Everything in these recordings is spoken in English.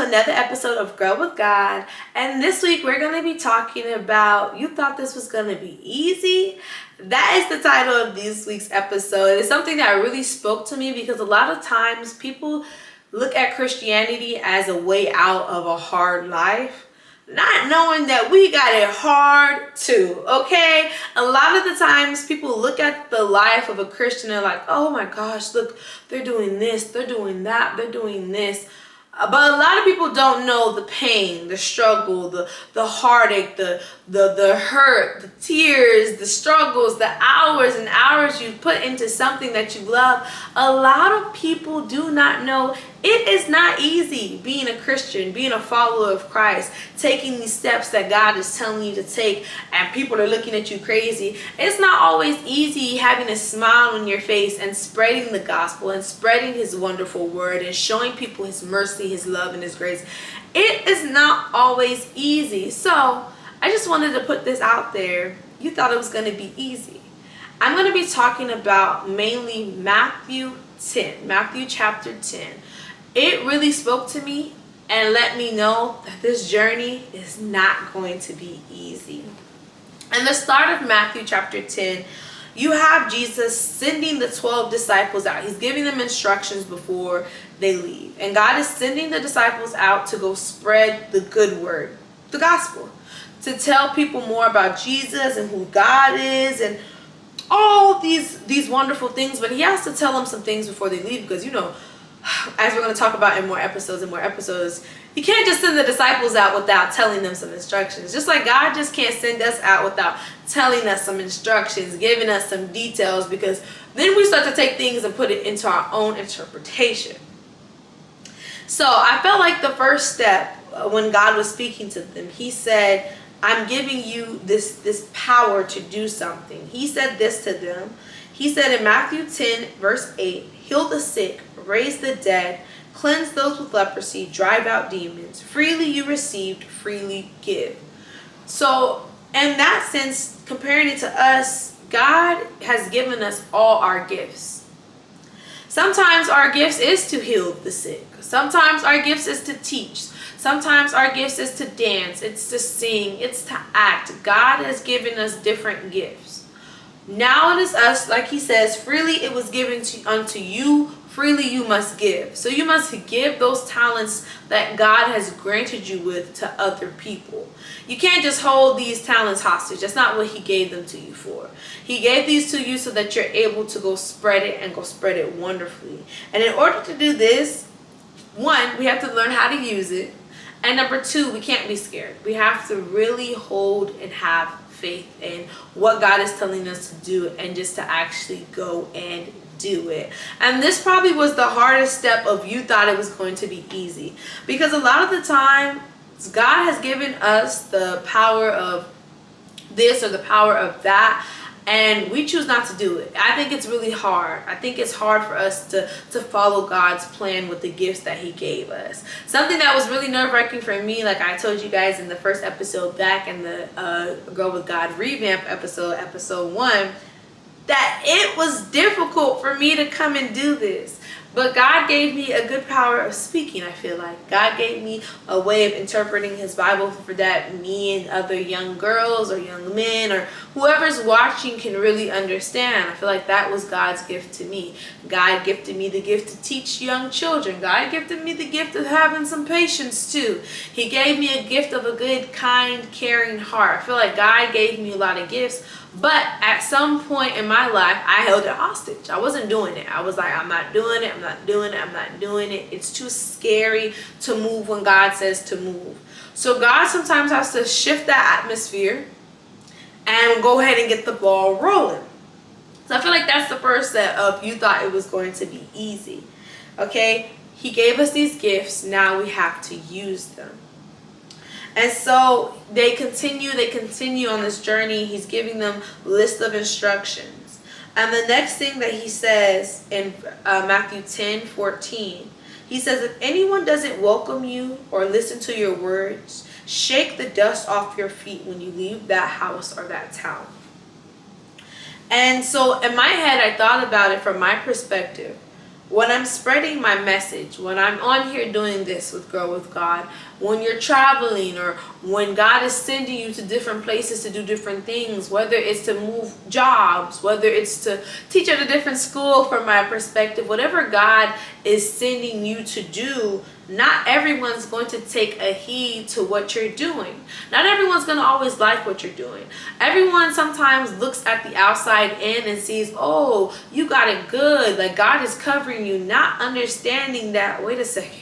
to another episode of Girl with God. And this week we're going to be talking about, you thought this was going to be easy? That is the title of this week's episode. It's something that really spoke to me because a lot of times people look at Christianity as a way out of a hard life, not knowing that we got it hard too, okay? A lot of the times people look at the life of a Christian and like, oh my gosh, look, they're doing this, they're doing that, they're doing this. But a lot of people don't know the pain, the struggle, the heartache, the hurt, the tears, the struggles, the hours and hours you put into something that you love. A lot of people do not know it is not easy being a Christian, being a follower of Christ, taking these steps that God is telling you to take, and people are looking at you crazy. It's not always easy having a smile on your face and spreading the gospel and spreading His wonderful word and showing people His mercy, His love, and His grace. It is not always easy. So I just wanted to put this out there. You thought it was going to be easy. I'm going to be talking about mainly Matthew chapter 10. It really spoke to me and let me know that this journey is not going to be easy. In the start of Matthew chapter 10, you have Jesus sending the 12 disciples out. He's giving them instructions before they leave. And God is sending the disciples out to go spread the good word, the gospel, to tell people more about Jesus and who God is and all these wonderful things. But He has to tell them some things before they leave because, as we're going to talk about in more episodes, you can't just send the disciples out without telling them some instructions. Just like God just can't send us out without telling us some instructions, giving us some details, because then we start to take things and put it into our own interpretation. So I felt like the first step when God was speaking to them, He said, I'm giving you this power to do something. He said this to them. He said in Matthew 10 verse 8, heal the sick, raise the dead, cleanse those with leprosy, drive out demons. Freely you received, freely give. So in that sense, comparing it to us, God has given us all our gifts. Sometimes our gifts is to heal the sick. Sometimes our gifts is to teach. Sometimes our gifts is to dance. It's to sing. It's to act. God has given us different gifts. Now it is us, like He says, freely it was given unto you, freely you must give. So you must give those talents that God has granted you with to other people. You can't just hold these talents hostage. That's not what He gave them to you for. He gave these to you so that you're able to go spread it and go spread it wonderfully. And in order to do this, one, we have to learn how to use it. And number two, we can't be scared. We have to really hold and have faith in what God is telling us to do and just to actually go and do it. And this probably was the hardest step of you thought it was going to be easy. Because a lot of the time, God has given us the power of this or the power of that, and we choose not to do it. I think it's really hard. I think it's hard for us to follow God's plan with the gifts that He gave us. Something that was really nerve-wracking for me, like I told you guys in the first episode back in the Girl with God revamp episode 1, that it was difficult for me to come and do this. But God gave me a good power of speaking, I feel like. God gave me a way of interpreting His Bible for that me and other young girls or young men or whoever's watching can really understand. I feel like that was God's gift to me. God gifted me the gift to teach young children. God gifted me the gift of having some patience too. He gave me a gift of a good, kind, caring heart. I feel like God gave me a lot of gifts. But at some point in my life, I held it hostage. I wasn't doing it. I was like, I'm not doing it. I'm not doing it. I'm not doing it. It's too scary to move when God says to move. So God sometimes has to shift that atmosphere and go ahead and get the ball rolling. So I feel like that's the first step of you thought it was going to be easy. Okay? He gave us these gifts. Now we have to use them. And so they continue on this journey. He's giving them a list of instructions. And the next thing that He says in Matthew 10:14, He says, if anyone doesn't welcome you or listen to your words, shake the dust off your feet when you leave that house or that town. And so in my head, I thought about it from my perspective. when I'm spreading my message, when I'm on here doing this with Girl with God, when you're traveling, or when God is sending you to different places to do different things, whether it's to move jobs, whether it's to teach at a different school, from my perspective, whatever God is sending you to do, not everyone's going to take a heed to what you're doing. Not everyone's going to always like what you're doing. Everyone sometimes looks at the outside in and sees, oh, you got it good, like God is covering you, not understanding that, wait a second,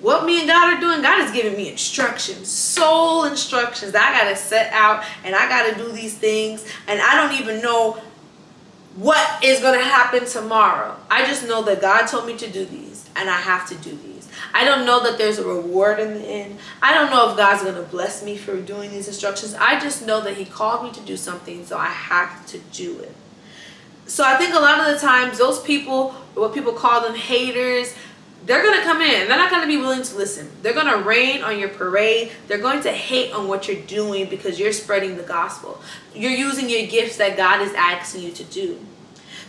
what me and God are doing, God is giving me instructions, soul instructions that I got to set out, and I got to do these things, and I don't even know what is going to happen tomorrow. I just know that God told me to do these, and I have to do these. I don't know that there's a reward in the end. I don't know if God's going to bless me for doing these instructions. I just know that he called me to do something, so I have to do it. So I think a lot of the times those people, what people call them haters, they're going to come in. They're not going to be willing to listen. They're going to rain on your parade. They're going to hate on what you're doing because you're spreading the gospel. You're using your gifts that God is asking you to do.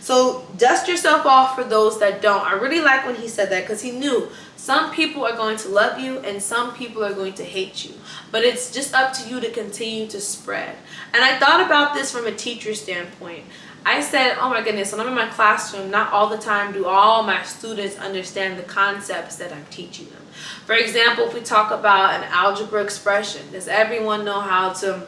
So dust yourself off for those that don't. I really like when he said that, because he knew some people are going to love you and some people are going to hate you. But it's just up to you to continue to spread. And I thought about this from a teacher standpoint. I said, oh my goodness, when I'm in my classroom, not all the time do all my students understand the concepts that I'm teaching them. For example, if we talk about an algebra expression, does everyone know how to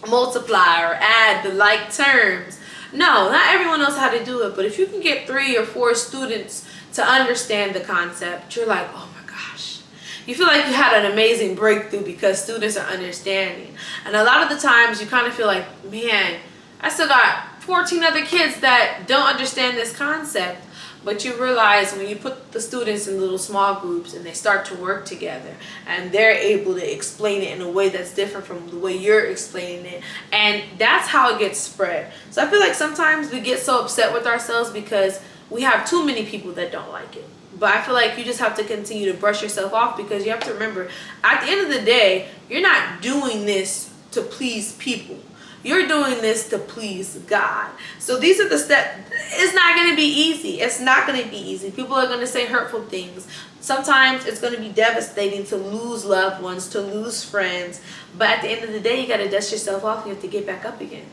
multiply or add the like terms? No, not everyone knows how to do it. But if you can get 3 or 4 students to understand the concept, you're like, oh my gosh. You feel like you had an amazing breakthrough because students are understanding. And a lot of the times you kind of feel like, man, I still got 14 other kids that don't understand this concept. But you realize when you put the students in little small groups and they start to work together and they're able to explain it in a way that's different from the way you're explaining it, and that's how it gets spread. So I feel like sometimes we get so upset with ourselves because we have too many people that don't like it. But I feel like you just have to continue to brush yourself off, because you have to remember, at the end of the day, you're not doing this to please people. You're doing this to please God. So these are the steps. It's not going to be easy. It's not going to be easy. People are going to say hurtful things. Sometimes it's going to be devastating to lose loved ones, to lose friends. But at the end of the day, you got to dust yourself off. You have to get back up again.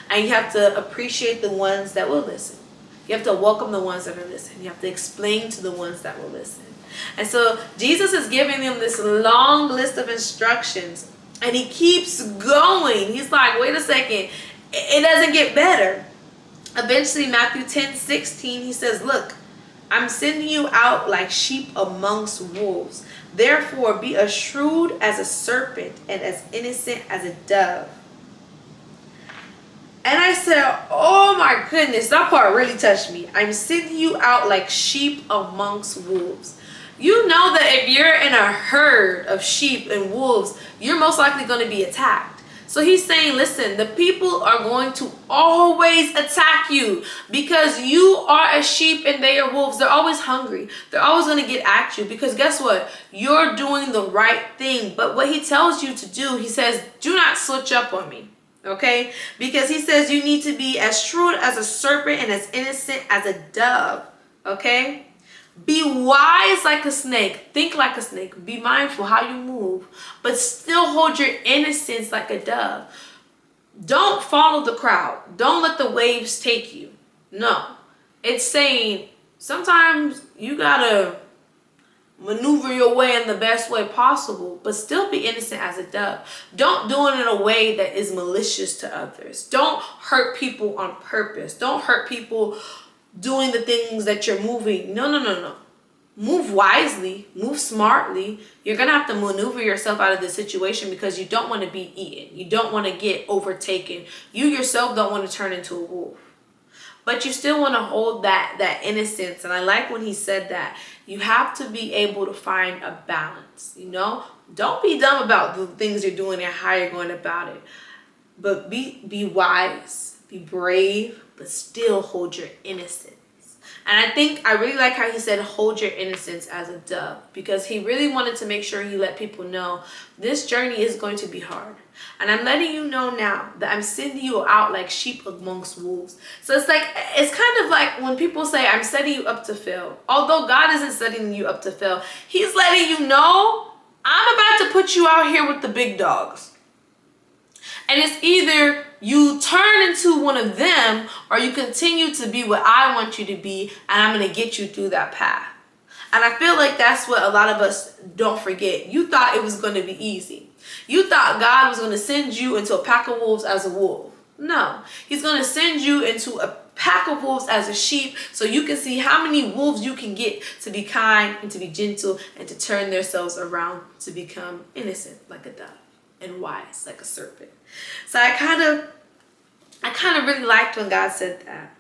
And you have to appreciate the ones that will listen. You have to welcome the ones that are listening. You have to explain to the ones that will listen. And so Jesus is giving them this long list of instructions. And he keeps going. He's like, wait a second. It doesn't get better. Eventually, Matthew 10:16, he says, look, I'm sending you out like sheep amongst wolves. Therefore, be as shrewd as a serpent and as innocent as a dove. And I said, oh my goodness, that part really touched me. I'm sending you out like sheep amongst wolves. You know that if you're in a herd of sheep and wolves, you're most likely going to be attacked. So he's saying, listen, the people are going to always attack you because you are a sheep and they are wolves. They're always hungry. They're always going to get at you because guess what? You're doing the right thing. But what he tells you to do, he says, do not switch up on me. Okay? Because he says you need to be as shrewd as a serpent and as innocent as a dove. Okay? Be wise like a snake. Think like a snake. Be mindful how you move. But still hold your innocence like a dove. Don't follow the crowd. Don't let the waves take you. No. It's saying sometimes you gotta maneuver your way in the best way possible, but still be innocent as a dove. Don't do it in a way that is malicious to others. Don't hurt people on purpose. Don't hurt people doing the things that you're moving. No. Move wisely. Move smartly. You're going to have to maneuver yourself out of the situation because you don't want to be eaten. You don't want to get overtaken. You yourself don't want to turn into a wolf. But you still want to hold that innocence. And I like when he said that. You have to be able to find a balance. You know? Don't be dumb about the things you're doing and how you're going about it. But be wise. Be brave. But still hold your innocence. And I really like how he said, hold your innocence as a dove, because he really wanted to make sure he let people know this journey is going to be hard. And I'm letting you know now that I'm sending you out like sheep amongst wolves. So it's kind of like when people say, I'm setting you up to fail. Although God isn't setting you up to fail, he's letting you know, I'm about to put you out here with the big dogs. And it's either you turn into one of them or you continue to be what I want you to be, and I'm going to get you through that path. And I feel like that's what a lot of us don't forget. You thought it was going to be easy. You thought God was going to send you into a pack of wolves as a wolf. No, he's going to send you into a pack of wolves as a sheep so you can see how many wolves you can get to be kind and to be gentle and to turn themselves around to become innocent like a dove and wise like a serpent. So I kind of really liked when God said that.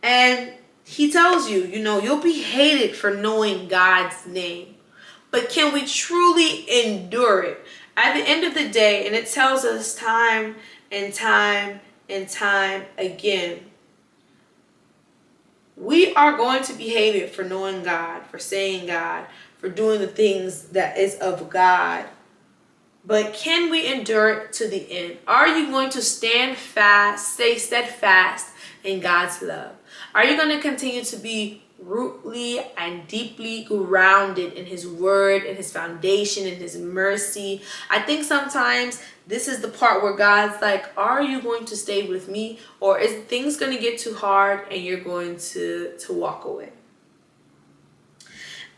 And he tells you, you'll be hated for knowing God's name. But can we truly endure it? At the end of the day, and it tells us time and time and time again, we are going to be hated for knowing God, for saying God, for doing the things that is of God. But can we endure it to the end? Are you going to stand fast, stay steadfast in God's love? Are you going to continue to be rootly and deeply grounded in his word, in his foundation, in his mercy? I think sometimes this is the part where God's like, are you going to stay with me, or is things going to get too hard and you're going to walk away?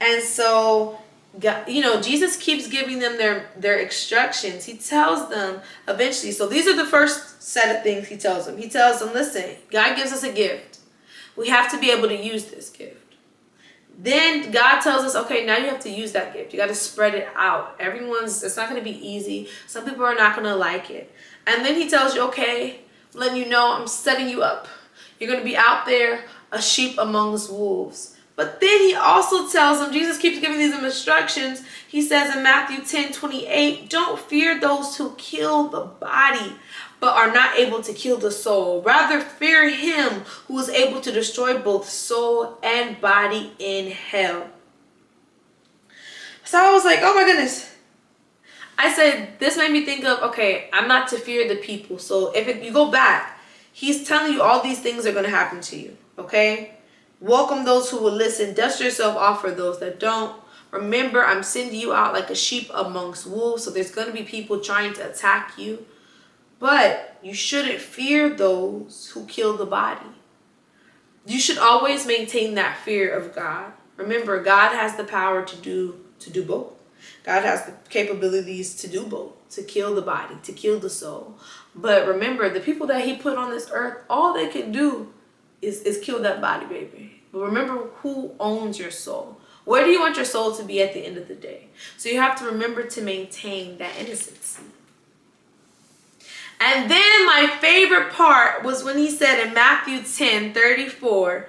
And so God, Jesus keeps giving them their instructions. He tells them eventually. So these are the first set of things he tells them. He tells them, listen, God gives us a gift. We have to be able to use this gift. Then God tells us, okay, now you have to use that gift. You got to spread it out. It's not going to be easy. Some people are not going to like it. And then he tells you, okay, letting you know, I'm setting you up. You're going to be out there, a sheep amongst wolves. But then he also tells them, Jesus keeps giving these instructions. He says in Matthew 10:28, don't fear those who kill the body, but are not able to kill the soul. Rather fear him who is able to destroy both soul and body in hell. So I was like, oh my goodness. I said, this made me think of, okay, I'm not to fear the people. So if you go back, he's telling you all these things are going to happen to you, okay? Welcome those who will listen. Dust yourself off for those that don't. Remember, I'm sending you out like a sheep amongst wolves. So there's going to be people trying to attack you. But you shouldn't fear those who kill the body. You should always maintain that fear of God. Remember, God has the power to do both. God has the capabilities to do both. To kill the body, to kill the soul. But remember, the people that he put on this earth, all they can do is kill that body, baby. But remember who owns your soul. Where do you want your soul to be at the end of the day? So you have to remember to maintain that innocence. And then my favorite part was when he said in Matthew 10:34,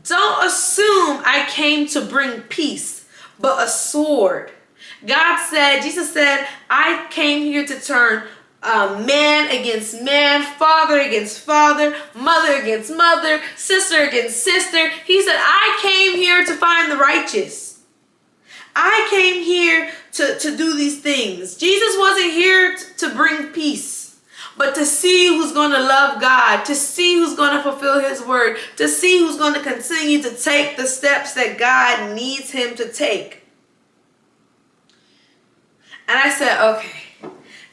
don't assume I came to bring peace, but a sword. Jesus said, I came here to turn man against man, father against father, mother against mother, sister against sister. He said, I came here to find the righteous. I came here to do these things. Jesus wasn't here to bring peace, but to see who's going to love God, to see who's going to fulfill his word, to see who's going to continue to take the steps that God needs him to take. And I said, okay,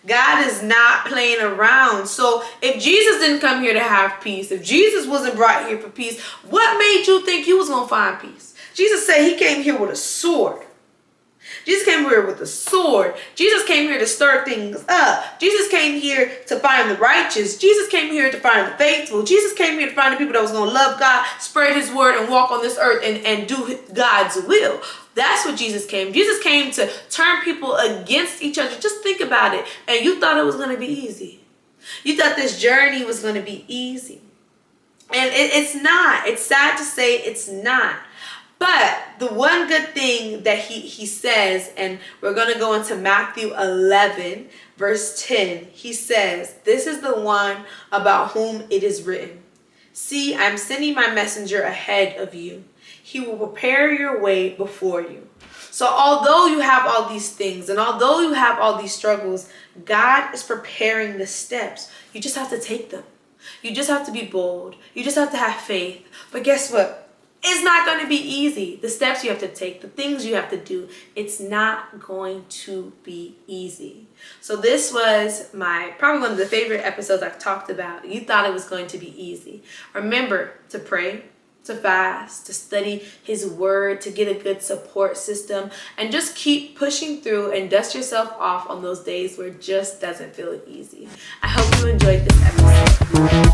God is not playing around. So if Jesus didn't come here to have peace, if Jesus wasn't brought here for peace, what made you think you was going to find peace? Jesus said he came here with a sword. Jesus came here with a sword. Jesus came here to stir things up. Jesus came here to find the righteous. Jesus came here to find the faithful. Jesus came here to find the people that was going to love God, spread his word, and walk on this earth and do God's will. That's what Jesus came. Jesus came to turn people against each other. Just think about it. And you thought it was going to be easy. You thought this journey was going to be easy. And it's not. It's sad to say it's not. But the one good thing that he says, and we're going to go into Matthew 11, verse 10. He says, this is the one about whom it is written. See, I'm sending my messenger ahead of you. He will prepare your way before you. So although you have all these things and although you have all these struggles, God is preparing the steps. You just have to take them. You just have to be bold. You just have to have faith. But guess what? It's not going to be easy. The steps you have to take, the things you have to do, it's not going to be easy. So this was probably one of the favorite episodes I've talked about. You thought it was going to be easy. Remember to pray, to fast, to study his word, to get a good support system, and just keep pushing through and dust yourself off on those days where it just doesn't feel easy. I hope you enjoyed this episode.